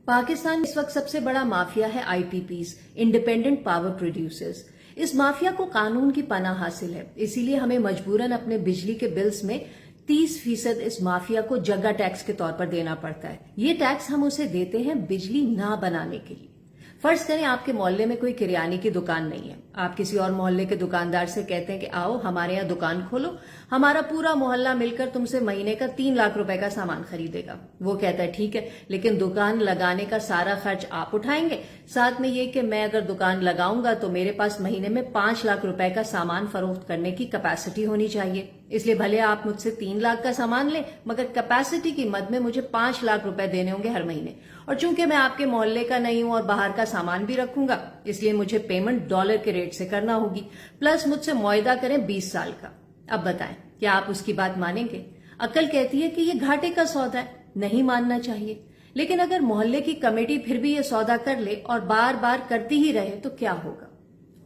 पाकिस्तान इस वक्त सबसे बड़ा माफिया है आईपीपीज, इंडिपेंडेंट पावर प्रोड्यूसर्स। इस माफिया को कानून की पनाह हासिल है, इसीलिए हमें मजबूरन अपने बिजली के बिल्स में 30% इस माफिया को जगह टैक्स के तौर पर देना पड़ता है। ये टैक्स हम उसे देते हैं बिजली ना बनाने के लिए। फर्ज करें आपके मोहल्ले में कोई किराने की दुकान नहीं है, आप किसी और मोहल्ले के दुकानदार से कहते हैं कि आओ हमारे यहाँ दुकान खोलो, हमारा पूरा मोहल्ला मिलकर तुमसे महीने का 3 लाख रुपए का सामान खरीदेगा। वो कहता है ठीक है, लेकिन दुकान लगाने का सारा खर्च आप उठाएंगे, साथ में ये कि मैं अगर दुकान लगाऊंगा तो मेरे पास महीने में 5 लाख रुपए का सामान फरोख्त करने की कैपेसिटी होनी चाहिए। इसलिए भले आप मुझसे 3 लाख का सामान लें, मगर कैपेसिटी की मद में मुझे 5 लाख रुपए देने होंगे हर महीने। और चूंकि मैं आपके मोहल्ले का नहीं हूं और बाहर का सामान भी रखूंगा, इसलिए मुझे पेमेंट डॉलर के रेट से करना होगी, प्लस मुझसे मुआहदा करें 20 साल का। अब बताएं, क्या आप उसकी बात मानेंगे? अक्ल कहती है कि ये घाटे का सौदा है, नहीं मानना चाहिए। लेकिन अगर मोहल्ले की कमेटी फिर भी ये सौदा कर ले और बार बार करती ही रहे तो क्या होगा?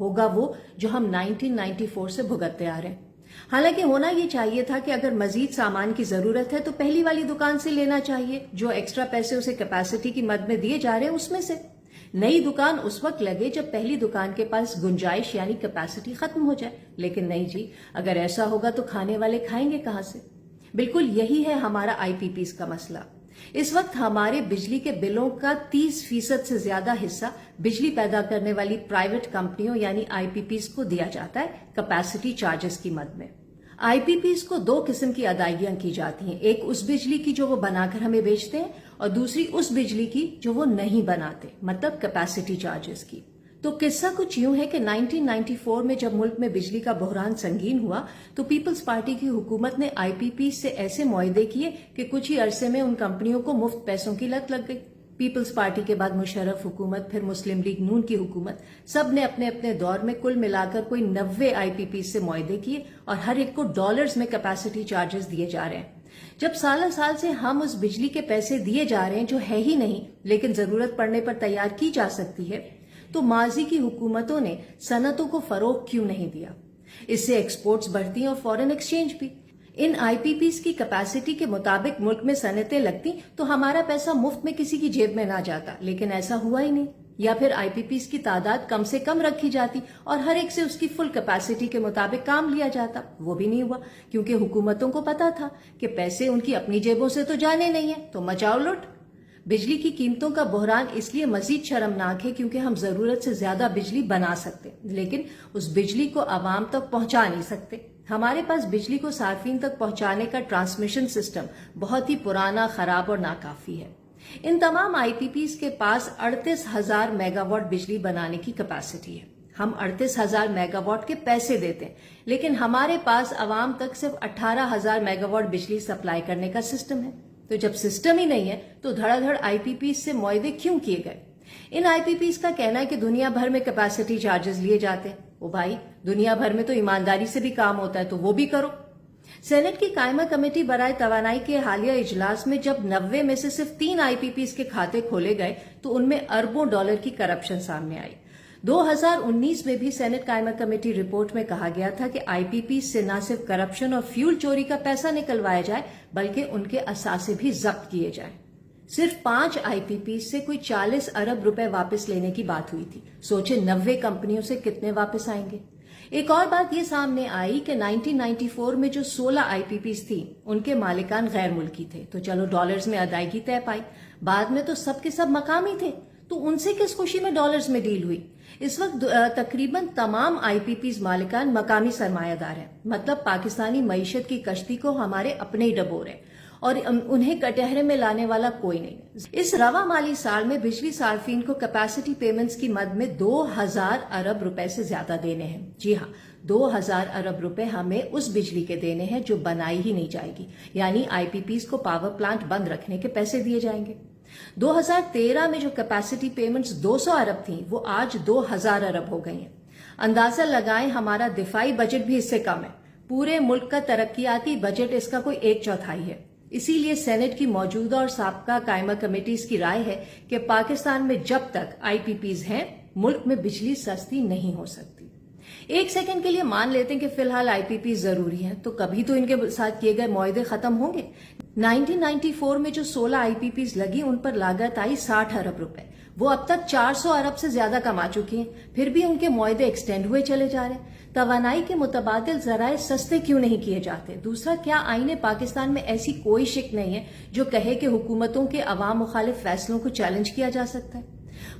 होगा वो जो हम 1994 से भुगतते आ रहे हैं। हालांकि होना ये चाहिए था कि अगर मजीद सामान की जरूरत है तो पहली वाली दुकान से लेना चाहिए, जो एक्स्ट्रा पैसे उसे कैपेसिटी की मद में दिए जा रहे हैं उसमें से। नई दुकान उस वक्त लगे जब पहली दुकान के पास गुंजाइश यानी कैपेसिटी खत्म हो जाए। लेकिन नहीं जी, अगर ऐसा होगा तो खाने वाले खाएंगे कहां से? बिल्कुल यही है हमारा आईपीपीज का मसला। इस वक्त हमारे बिजली के बिलों का 30% से ज्यादा हिस्सा बिजली पैदा करने वाली प्राइवेट कंपनियों यानी आईपीपीज को दिया जाता है कैपेसिटी चार्जेस की मद में। आईपीपीज को 2 किस्म की अदायगियां की जाती हैं, एक उस बिजली की जो वो बनाकर हमें बेचते हैं और दूसरी उस बिजली की जो वो नहीं बनाते, मतलब कैपेसिटी चार्जेस की। तो किस्सा कुछ यूं है कि 1994 में जब मुल्क में बिजली का बहरान संगीन हुआ तो पीपल्स पार्टी की हुकूमत ने आईपीपी से ऐसे मुआहदे किए कि कुछ ही अरसे में उन कंपनियों को मुफ्त पैसों की लत लग गई। पीपल्स पार्टी के बाद मुशर्रफ हुकूमत, फिर मुस्लिम लीग नून की हुकूमत, सब ने अपने अपने दौर में कुल मिलाकर कोई 90 आईपीपी से मुआहदे किए और हर एक को डॉलर्स में कैपेसिटी चार्जेस दिए जा रहे हैं। जब साल साल से हम उस बिजली के पैसे दिए जा रहे हैं जो है ही नहीं लेकिन जरूरत पड़ने पर तैयार की जा सकती है, तो माजी की हुकूमतों ने सनतों को फरोग क्यों नहीं दिया? इससे एक्सपोर्ट्स बढ़ती हैं और फॉरेन एक्सचेंज भी। इन आईपीपीज की कैपेसिटी के मुताबिक मुल्क में सनतें लगती तो हमारा पैसा मुफ्त में किसी की जेब में ना जाता, लेकिन ऐसा हुआ ही नहीं। या फिर आईपीपीज की तादाद कम से कम रखी जाती और हर एक से उसकी फुल कैपेसिटी के मुताबिक काम लिया जाता। वो भी नहीं हुआ, क्योंकि हुकूमतों को पता था कि पैसे उनकी अपनी जेबों से तो जाने नहीं है, तो मचाओ लुट। बिजली की कीमतों का बहरान इसलिए मजीद शर्मनाक है क्योंकि हम जरूरत से ज्यादा बिजली बना सकते, लेकिन उस बिजली को आवाम तक पहुंचा नहीं सकते। हमारे पास बिजली को सार्फिन तक पहुंचाने का ट्रांसमिशन सिस्टम बहुत ही पुराना, खराब और नाकाफी है। इन तमाम आईपीपीज के पास 38,000 मेगावाट बिजली बनाने की कैपेसिटी है। हम 38,000 मेगावाट के पैसे देते हैं, लेकिन हमारे पास आवाम तक सिर्फ 18,000 मेगावाट बिजली सप्लाई करने का सिस्टम है। तो जब सिस्टम ही नहीं है तो धड़ाधड़ आईपीपीज से मुआहदे क्यों किए गए? इन आईपीपीज का कहना है कि दुनिया भर में कैपेसिटी चार्जेस लिए जाते हैं। ओ भाई, दुनिया भर में तो ईमानदारी से भी काम होता है, तो वो भी करो। सेनेट की कायमा कमेटी बराए तवानाई के हालिया इजलास में जब 90 में से सिर्फ 3 आईपीपीज के खाते खोले गए तो उनमें अरबों डॉलर की करप्शन सामने आई। 2019 में भी सेनेट कायमा कमेटी रिपोर्ट में कहा गया था कि आईपीपी से न सिर्फ करप्शन और फ्यूल चोरी का पैसा निकलवाया जाए बल्कि उनके असासे भी जब्त किए जाएं। सिर्फ 5 आईपीपी से कोई 40 अरब रुपए वापस लेने की बात हुई थी। सोचे 90 कंपनियों से कितने वापस आएंगे? एक और बात ये सामने आई कि 1994 में जो 16 आईपीपीज थी उनके मालिकान गैर मुल्की थे, तो चलो डॉलर्स में अदायगी तय पाई। बाद में तो सब के सब मकामी थे, तो उनसे किस खुशी में डॉलर्स में डील हुई? इस वक्त तकरीबन तमाम आईपीपीज मालिकान मकामी सरमायादार हैं, मतलब पाकिस्तानी मईशत की कश्ती को हमारे अपने ही डबोर हैं और उन्हें कटहरे में लाने वाला कोई नहीं। इस रवा माली साल में बिजली सार्फिन को कैपेसिटी पेमेंट्स की मद में 2000 अरब रुपए से ज्यादा देने हैं। जी हाँ, 2000 अरब रुपए हमें उस बिजली के देने हैं जो बनाई ही नहीं जाएगी, यानी आईपीपीज को पावर प्लांट बंद रखने के पैसे दिए जाएंगे। 2013 में जो कैपेसिटी पेमेंट्स 200 अरब थी वो आज 2000 अरब हो गई हैं। अंदाजा लगाएं, हमारा दिफाई बजट भी इससे कम है। पूरे मुल्क का तरक्याती बजट इसका कोई 1/4 है। इसीलिए सेनेट की मौजूदा और साबका कायमा कमेटीज की राय है कि पाकिस्तान में जब तक आईपीपीज हैं मुल्क में बिजली सस्ती नहीं हो सकती। एक सेकंड के लिए मान लेते हैं कि फिलहाल आईपीपी जरूरी है, तो कभी तो इनके साथ किए गए मुआहदे खत्म होंगे। 1994 में जो 16 आईपीपीज लगी उन पर लागत आई 60 अरब रुपए। वो अब तक 400 अरब से ज्यादा कमा चुकी हैं, फिर भी उनके मुआहदे एक्सटेंड हुए चले जा रहे हैं। तवानाई के मुतबादिल जराए सस्ते क्यों नहीं किए जाते? दूसरा, क्या आईने पाकिस्तान में ऐसी कोई शिक नहीं है जो कहे कि हुकूमतों के अवाम मुखालिफ फैसलों को चैलेंज किया जा सकता है?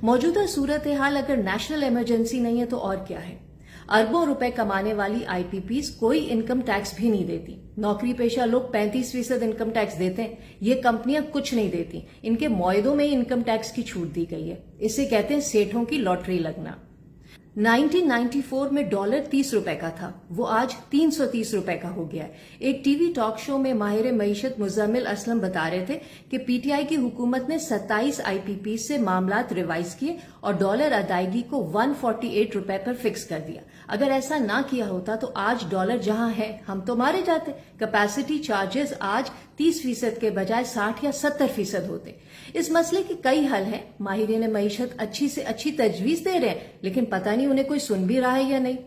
मौजूदा सूरत हाल अगर नेशनल इमरजेंसी नहीं है तो और क्या है? अरबों रुपए कमाने वाली आईपीपीज कोई इनकम टैक्स भी नहीं देती। नौकरी पेशा लोग 35% इनकम टैक्स देते हैं, ये कंपनियां कुछ नहीं देती। इनके मुआहदों में ही इनकम टैक्स की छूट दी गई है। इसे कहते हैं सेठों की लॉटरी लगना। 1994 में डॉलर 30 रुपए का था, वो आज 330 रुपए का हो गया है। एक टीवी टॉक शो में माहिर मईशत मुजम्मिल असलम बता रहे थे कि पीटीआई की हुकूमत ने 27 आईपीपी से मामलात रिवाइज किए और डॉलर अदायगी को 148 रुपए पर फिक्स कर दिया। अगर ऐसा ना किया होता तो आज डॉलर जहां है हम तो मारे जाते। कैपेसिटी चार्जेस आज 30% के बजाय 60 या 70% होते। इस मसले के कई हल हैं। माहिरीन मईशत अच्छी से अच्छी तजवीज दे रहे हैं, लेकिन पता नहीं उन्हें कोई सुन भी रहा है या नहीं।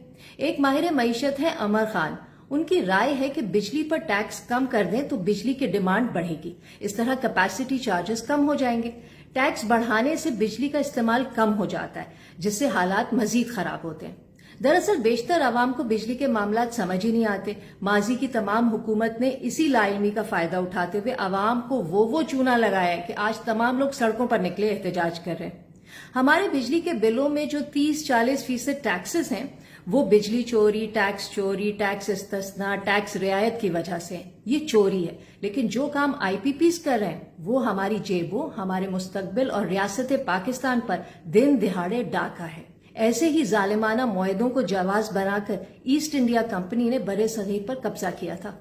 एक माहिर मईशत है अमर खान। उनकी राय है कि बिजली पर टैक्स कम कर दें तो बिजली की डिमांड बढ़ेगी। इस तरह कैपेसिटी चार्जेस कम हो जाएंगे। टैक्स बढ़ाने से बिजली का इस्तेमाल कम हो जाता है, जिससे हालात मजीद खराब होते हैं। दरअसल बेशतर आवाम को बिजली के मामलात समझ ही नहीं आते। माजी की तमाम हुकूमत ने इसी लाइलमी का फायदा उठाते हुए आवाम को वो चूना लगाया है कि आज तमाम लोग सड़कों पर निकले एहतजाज कर रहे हैं। हमारे बिजली के बिलों में जो 30-40% टैक्सेस हैं वो बिजली चोरी, टैक्स इस्तिस्ना, टैक्स रियायत की वजह से। ये चोरी है, लेकिन जो काम आईपीपीज कर रहे हैं वो हमारी जेबों, हमारे मुस्तकबिल और रियासत पाकिस्तान पर दिन दिहाड़े डाका है। ऐसे ही जालिमाना मुआहदों को जवाज बनाकर ईस्ट इंडिया कंपनी ने बरे सगीर पर कब्जा किया था।